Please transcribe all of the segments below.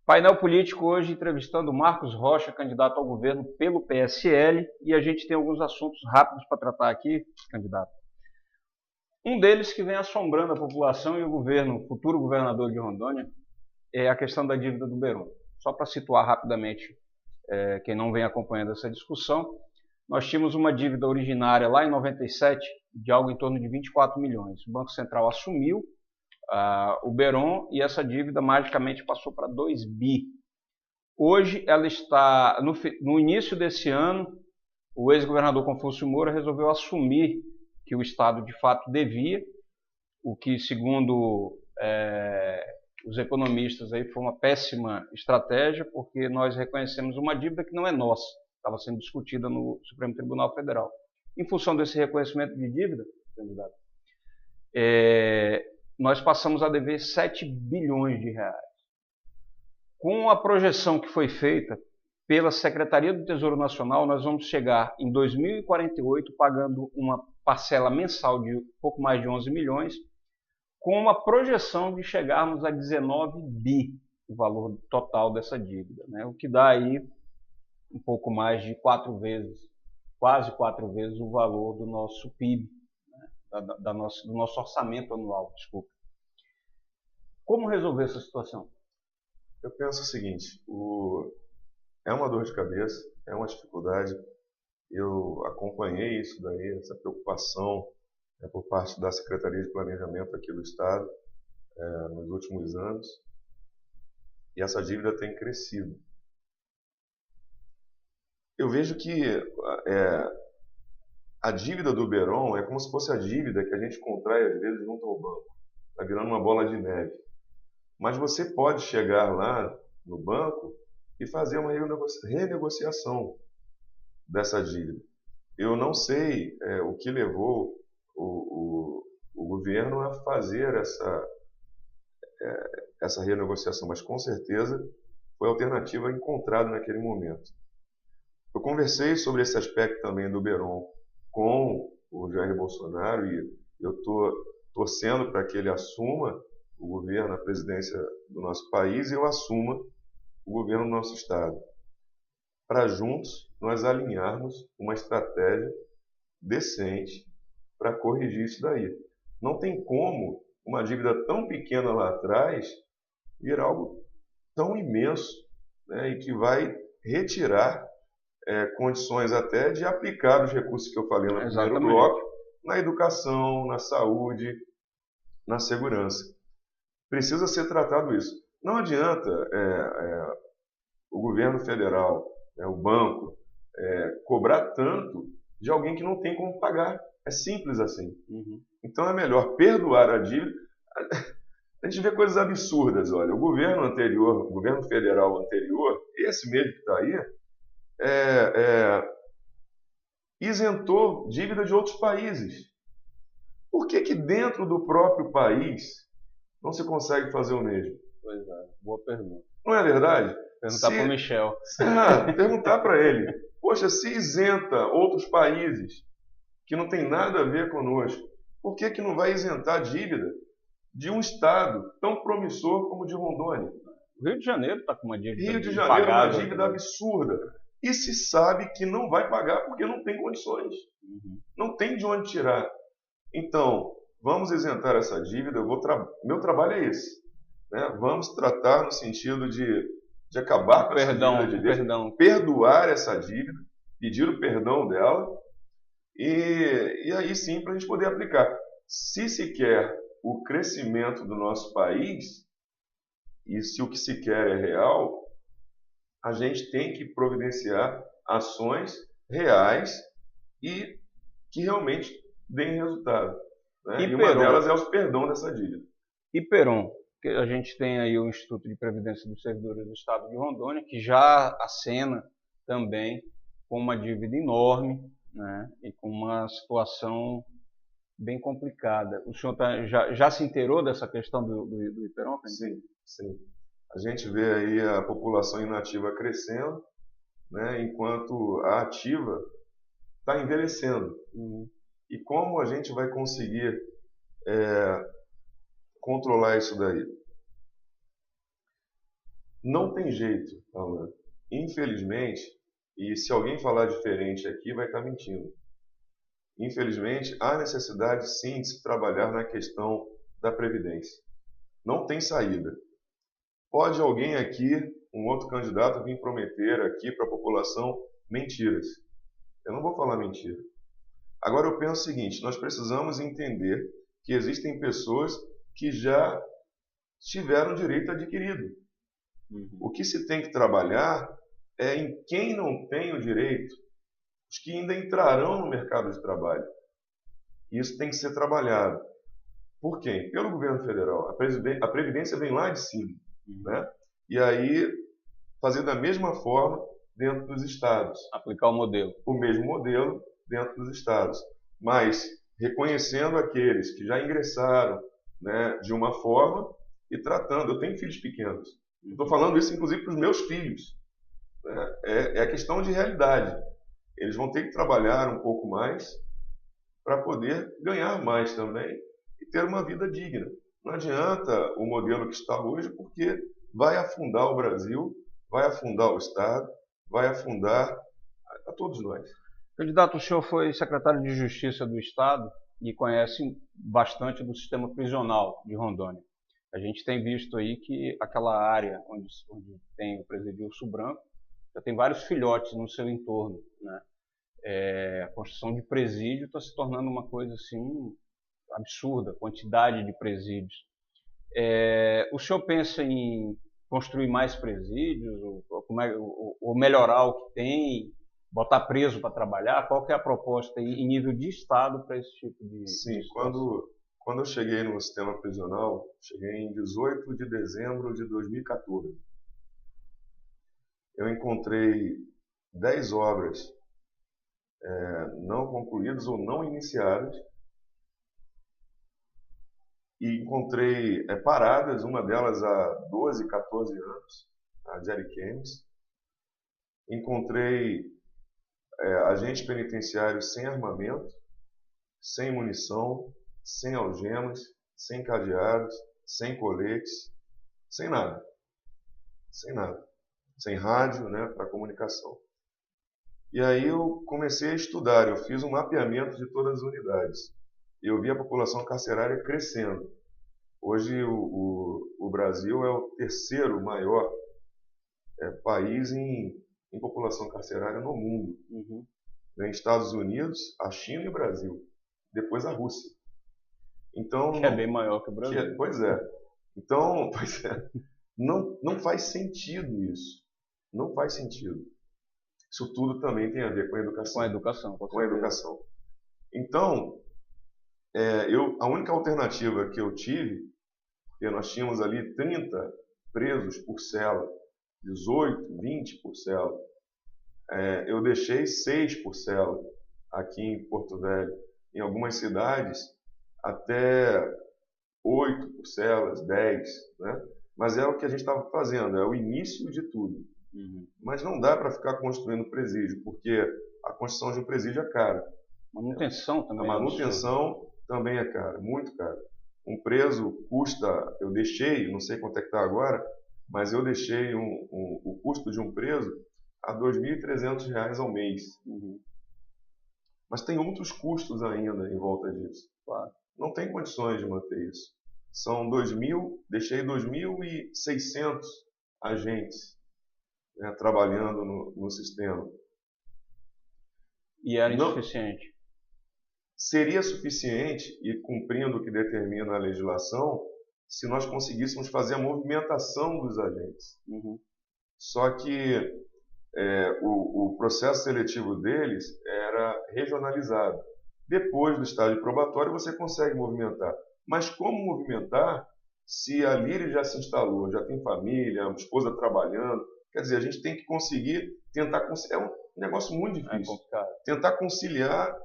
Painel político hoje entrevistando Marcos Rocha, candidato ao governo pelo PSL, e a gente tem alguns assuntos rápidos para tratar aqui, candidato. Um deles que vem assombrando a população e o governo, o futuro governador de Rondônia, é a questão da dívida do Beron. Só para situar rapidamente quem não vem acompanhando essa discussão, nós tínhamos uma dívida originária lá em 97 de algo em torno de 24 milhões. O Banco Central assumiu o Beron e essa dívida magicamente passou para 2 bi. Hoje ela está, no início desse ano, o ex-governador Confúcio Moura resolveu assumir que o Estado de fato devia, o que segundo os economistas aí foi uma péssima estratégia, porque nós reconhecemos uma dívida que não é nossa, estava sendo discutida no Supremo Tribunal Federal. Em função desse reconhecimento de dívida, candidato, nós passamos a dever 7 bilhões de reais. Com a projeção que foi feita pela Secretaria do Tesouro Nacional, nós vamos chegar em 2048 pagando uma parcela mensal de pouco mais de 11 milhões, com uma projeção de chegarmos a 19 bi, o valor total dessa dívida, né? O que dá aí um pouco mais de 4 vezes, quase 4 vezes o valor do nosso PIB, né? do nosso orçamento anual, desculpa. Como resolver essa situação? Eu penso o seguinte, é uma dor de cabeça, é uma dificuldade. Eu acompanhei isso daí, essa preocupação por parte da Secretaria de Planejamento aqui do Estado nos últimos anos, e essa dívida tem crescido. Eu vejo que a dívida do Beron é como se fosse a dívida que a gente contrai às vezes junto ao banco. Está virando uma bola de neve. Mas você pode chegar lá no banco e fazer uma renegociação dessa dívida. Eu não sei o que levou o governo a fazer essa renegociação, mas com certeza foi a alternativa encontrada naquele momento. Eu conversei sobre esse aspecto também do Beron com o Jair Bolsonaro e eu estou torcendo para que ele assuma o governo, a presidência do nosso país, e eu assuma o governo do nosso estado, para juntos nós alinharmos uma estratégia decente para corrigir isso daí. Não tem como uma dívida tão pequena lá atrás vir algo tão imenso, né, e que vai retirar condições até de aplicar os recursos que eu falei no primeiro bloco, na educação, na saúde, na segurança. Precisa ser tratado isso. Não adianta o governo federal, o banco, cobrar tanto de alguém que não tem como pagar. É simples assim. Uhum. Então é melhor perdoar a dívida. A gente vê coisas absurdas. Olha, o governo anterior, o governo federal anterior, esse mesmo que está aí, isentou dívida de outros países. Por que dentro do próprio país não se consegue fazer o mesmo? Pois é, boa pergunta. Não é verdade? Perguntar para o Michel. Perguntar para ele. Poxa, se isenta outros países que não tem nada a ver conosco, por que não vai isentar a dívida de um estado tão promissor como o de Rondônia? O Rio de Janeiro está com uma dívida Rio de Janeiro é uma dívida absurda. E se sabe que não vai pagar porque não tem condições. Uhum. Não tem de onde tirar. Então, vamos isentar essa dívida. Meu trabalho é esse. Né? Vamos tratar no sentido de acabar com essa dívida, perdoar essa dívida, pedir o perdão dela, e aí sim para a gente poder aplicar. Se quer o crescimento do nosso país, e se o que se quer é real, a gente tem que providenciar ações reais e que realmente deem resultado. Né? E uma delas é o perdão dessa dívida. E Peron, que a gente tem aí o Instituto de Previdência dos Servidores do Estado de Rondônia, que já acena também com uma dívida enorme, né? E com uma situação bem complicada. O senhor já se inteirou dessa questão do Iperon? Sim, sim. A gente vê aí a população inativa crescendo, né, enquanto a ativa está envelhecendo. Uhum. E como a gente vai conseguir controlar isso daí? Não tem jeito, Alan. Infelizmente, e se alguém falar diferente aqui, vai estar mentindo. Infelizmente, há necessidade sim de se trabalhar na questão da Previdência. Não tem saída. Pode alguém aqui, um outro candidato, vir prometer aqui para a população mentiras. Eu não vou falar mentira. Agora eu penso o seguinte, nós precisamos entender que existem pessoas que já tiveram direito adquirido. O que se tem que trabalhar é em quem não tem o direito, os que ainda entrarão no mercado de trabalho. Isso tem que ser trabalhado. Por quem? Pelo governo federal. A Previdência vem lá de cima. Né? E aí, fazer da mesma forma dentro dos estados. Aplicar o modelo. O mesmo modelo dentro dos estados. Mas reconhecendo aqueles que já ingressaram, né, de uma forma e tratando. Eu tenho filhos pequenos. Estou falando isso, inclusive, para os meus filhos. Né? É a questão de realidade. Eles vão ter que trabalhar um pouco mais para poder ganhar mais também e ter uma vida digna. Não adianta o modelo que está hoje, porque vai afundar o Brasil, vai afundar o Estado, vai afundar a todos nós. Candidato, o senhor foi secretário de Justiça do Estado e conhece bastante do sistema prisional de Rondônia. A gente tem visto aí que aquela área onde tem o presídio Urso Branco já tem vários filhotes no seu entorno, né? A construção de presídio está se tornando uma coisa assim absurda, a quantidade de presídios. O senhor pensa em construir mais presídios, ou melhorar o que tem, botar preso para trabalhar? Qual que é a proposta aí, em nível de Estado para esse tipo de... Sim, quando eu cheguei no sistema prisional, cheguei em 18 de dezembro de 2014. Eu encontrei 10 obras não concluídas ou não iniciadas, e encontrei paradas, uma delas há 12, 14 anos, a Jerry Kemes. Encontrei agentes penitenciários sem armamento, sem munição, sem algemas, sem cadeados, sem coletes, sem nada. Sem nada. Sem rádio, né, para comunicação. E aí eu comecei a estudar, eu fiz um mapeamento de todas as unidades. Eu vi a população carcerária crescendo. Hoje o Brasil é o terceiro maior país em população carcerária no mundo. Vem Estados Unidos, a China e o Brasil. Depois a Rússia. Então, que é bem maior que o Brasil. Pois é. Então, não faz sentido isso. Não faz sentido. Isso tudo também tem a ver com a educação. Com a educação. Com a educação. Então, a única alternativa que eu tive, porque nós tínhamos ali 30 presos por cela, 18, 20 por cela, eu deixei 6 por cela aqui em Porto Velho. Em algumas cidades, até 8 por celas, 10, né? Mas é o que a gente estava fazendo, é o início de tudo. Mas não dá para ficar construindo presídio, porque a construção de um presídio é cara. Manutenção também. A manutenção também é cara, muito cara. Um preso custa, eu deixei, não sei quanto é que está agora, mas eu deixei o custo de um preso a R$ 2.300 ao mês. Mas tem outros custos ainda em volta disso. Claro. Não tem condições de manter isso. São deixei 2.600 agentes, né, trabalhando no sistema. E era insuficiente? Seria suficiente, e cumprindo o que determina a legislação, se nós conseguíssemos fazer a movimentação dos agentes. Só que o processo seletivo deles era regionalizado. Depois do estágio probatório, você consegue movimentar. Mas como movimentar se ali ele já se instalou, já tem família, a esposa trabalhando? Quer dizer, a gente tem que conseguir tentar conciliar. É um negócio muito difícil. Tentar conciliar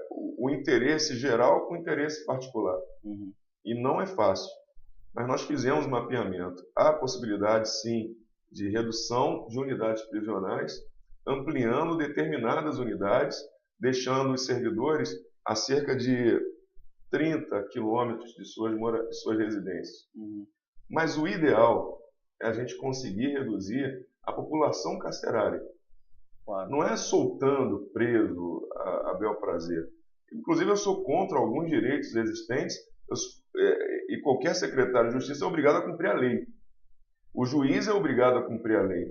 o interesse geral com o interesse particular. E não é fácil. Mas nós fizemos um mapeamento. Há possibilidade, sim, de redução de unidades prisionais, ampliando determinadas unidades, deixando os servidores a cerca de 30 quilômetros de suas residências. Mas o ideal é a gente conseguir reduzir a população carcerária. Claro. Não é soltando preso a bel prazer. Inclusive, eu sou contra alguns direitos existentes e qualquer secretário de justiça é obrigado a cumprir a lei. O juiz é obrigado a cumprir a lei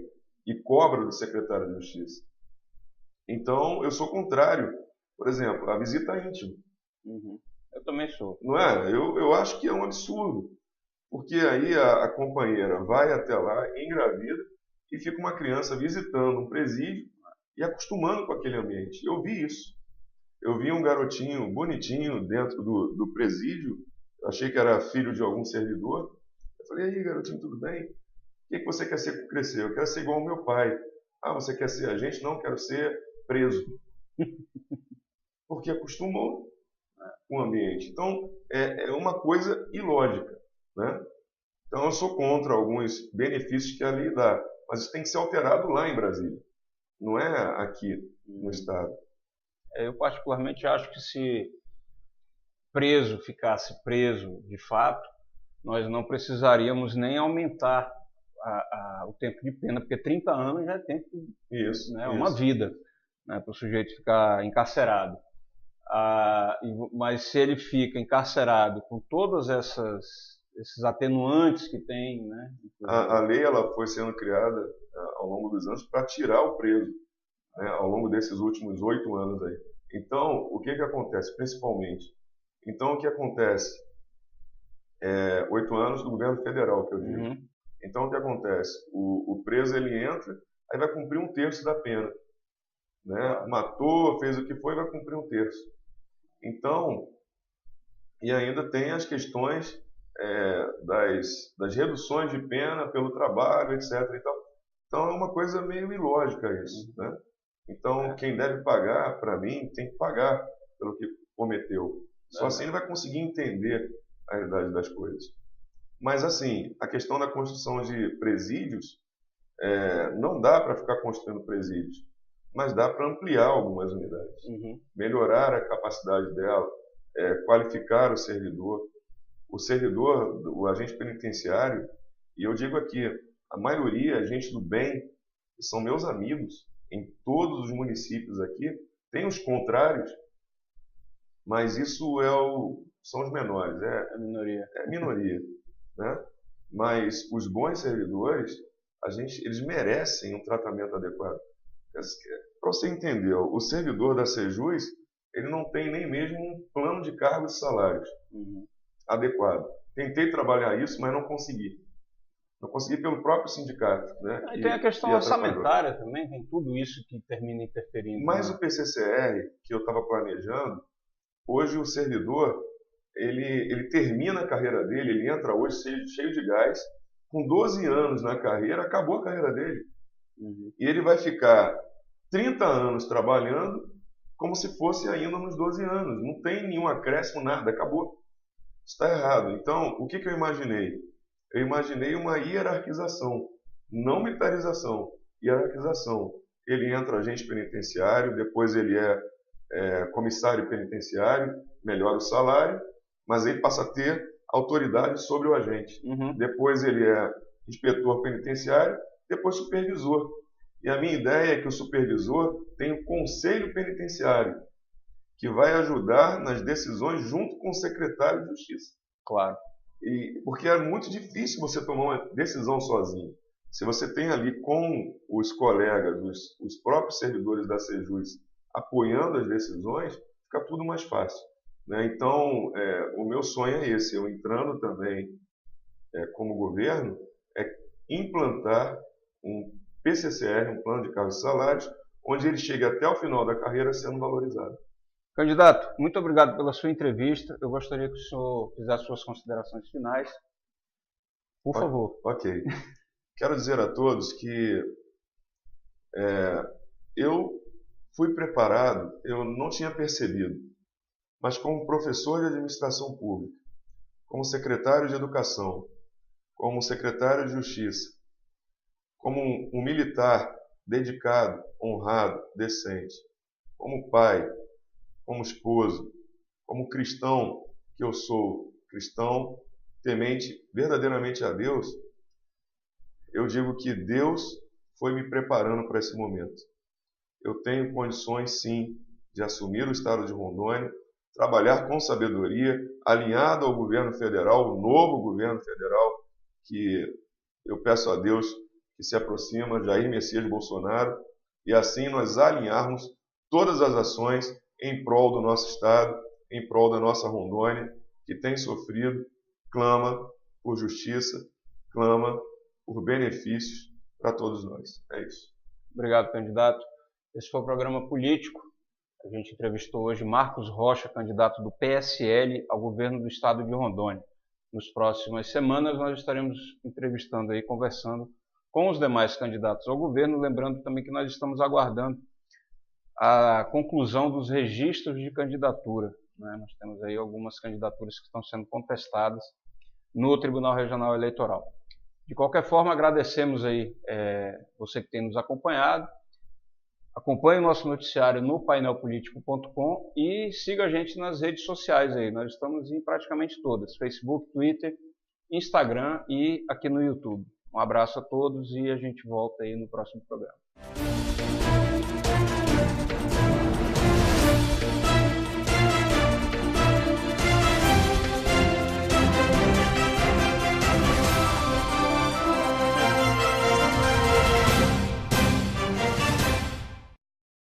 e cobra do secretário de justiça. Então, eu sou contrário, por exemplo, à visita íntima. Uhum. Eu também sou. Não é? Eu acho que é um absurdo, porque aí a companheira vai até lá, engravida, e fica uma criança visitando um presídio e acostumando com aquele ambiente. Eu vi isso. Eu vi um garotinho bonitinho dentro do presídio, eu achei que era filho de algum servidor. Eu falei, e aí, garotinho, tudo bem? O que você quer ser quando crescer? Eu quero ser igual ao meu pai. Ah, você quer ser agente? Não, quero ser preso. Porque acostumou com o ambiente. Então, é uma coisa ilógica, né? Então, eu sou contra alguns benefícios que a lei dá, mas isso tem que ser alterado lá em Brasília, não é aqui no Estado. Eu particularmente acho que se preso ficasse preso de fato, nós não precisaríamos nem aumentar o tempo de pena, porque 30 anos já é tempo, Isso, né, uma vida, né, para o sujeito ficar encarcerado. Mas se ele fica encarcerado com todas esses atenuantes que tem, né? A lei ela foi sendo criada ao longo dos anos para tirar o preso, né, ao longo desses últimos 8 anos aí. Então, o que acontece, principalmente? Então, o que acontece? 8 anos do governo federal, que eu digo. Uhum. Então, o que acontece? O preso, ele entra, aí vai cumprir 1/3 da pena. Né? Matou, fez o que foi, vai cumprir 1/3. Então, e ainda tem as questões das reduções de pena pelo trabalho, etc. Então, é uma coisa meio ilógica isso. Né? Então, quem deve pagar, para mim, tem que pagar pelo que cometeu. Só assim ele vai conseguir entender a realidade das coisas. Mas, assim, a questão da construção de presídios, não dá para ficar construindo presídios, mas dá para ampliar algumas unidades, melhorar a capacidade dela, qualificar o servidor, o agente penitenciário, e eu digo aqui, a maioria, gente do bem, que são meus amigos, em todos os municípios aqui, tem os contrários, mas isso são os menores, a minoria. É minoria, né? Mas os bons servidores, eles merecem um tratamento adequado. Para você entender, o servidor da Sejus, ele não tem nem mesmo um plano de cargos e salários adequado. Tentei trabalhar isso, mas não consegui. Não consegui pelo próprio sindicato. Né, e tem a questão orçamentária também, tem tudo isso que termina interferindo. Mas o PCCR, que eu estava planejando, hoje o servidor, ele termina a carreira dele, ele entra hoje cheio de gás, com 12 anos na carreira, acabou a carreira dele. E ele vai ficar 30 anos trabalhando como se fosse ainda nos 12 anos. Não tem nenhum acréscimo, nada, acabou. Está errado. Então, o que eu imaginei? Eu imaginei uma hierarquização, não militarização, hierarquização. Ele entra agente penitenciário, depois ele é comissário penitenciário, melhora o salário, mas ele passa a ter autoridade sobre o agente. Depois ele é inspetor penitenciário, depois supervisor. E a minha ideia é que o supervisor tenha um conselho penitenciário, que vai ajudar nas decisões junto com o secretário de Justiça. Claro. Porque é muito difícil você tomar uma decisão sozinho. Se você tem ali com os colegas, os próprios servidores da Sejus apoiando as decisões, fica tudo mais fácil. Né? Então, o meu sonho é esse, eu entrando também como governo, é implantar um PCCR, um plano de cargos e salários, onde ele chegue até o final da carreira sendo valorizado. Candidato, muito obrigado pela sua entrevista. Eu gostaria que o senhor fizesse suas considerações finais. Por favor. Ok. Quero dizer a todos que eu fui preparado, eu não tinha percebido, mas como professor de administração pública, como secretário de educação, como secretário de justiça, como um militar dedicado, honrado, decente, como pai, como esposo, como cristão que eu sou, cristão temente verdadeiramente a Deus, eu digo que Deus foi me preparando para esse momento. Eu tenho condições, sim, de assumir o estado de Rondônia, trabalhar com sabedoria, alinhado ao governo federal, o novo governo federal, que eu peço a Deus que se aproxima, Jair Messias Bolsonaro, e assim nós alinharmos todas as ações em prol do nosso estado, em prol da nossa Rondônia, que tem sofrido, clama por justiça, clama por benefícios para todos nós. É isso. Obrigado, candidato. Esse foi o programa político. A gente entrevistou hoje Marcos Rocha, candidato do PSL ao governo do estado de Rondônia. Nas próximas semanas nós estaremos entrevistando aí, conversando com os demais candidatos ao governo, lembrando também que nós estamos aguardando a conclusão dos registros de candidatura, né? Nós temos aí algumas candidaturas que estão sendo contestadas no Tribunal Regional Eleitoral. De qualquer forma, agradecemos aí você que tem nos acompanhado. Acompanhe o nosso noticiário no painelpolitico.com e siga a gente nas redes sociais aí. Nós estamos em praticamente todas: Facebook, Twitter, Instagram e aqui no YouTube. Um abraço a todos e a gente volta aí no próximo programa.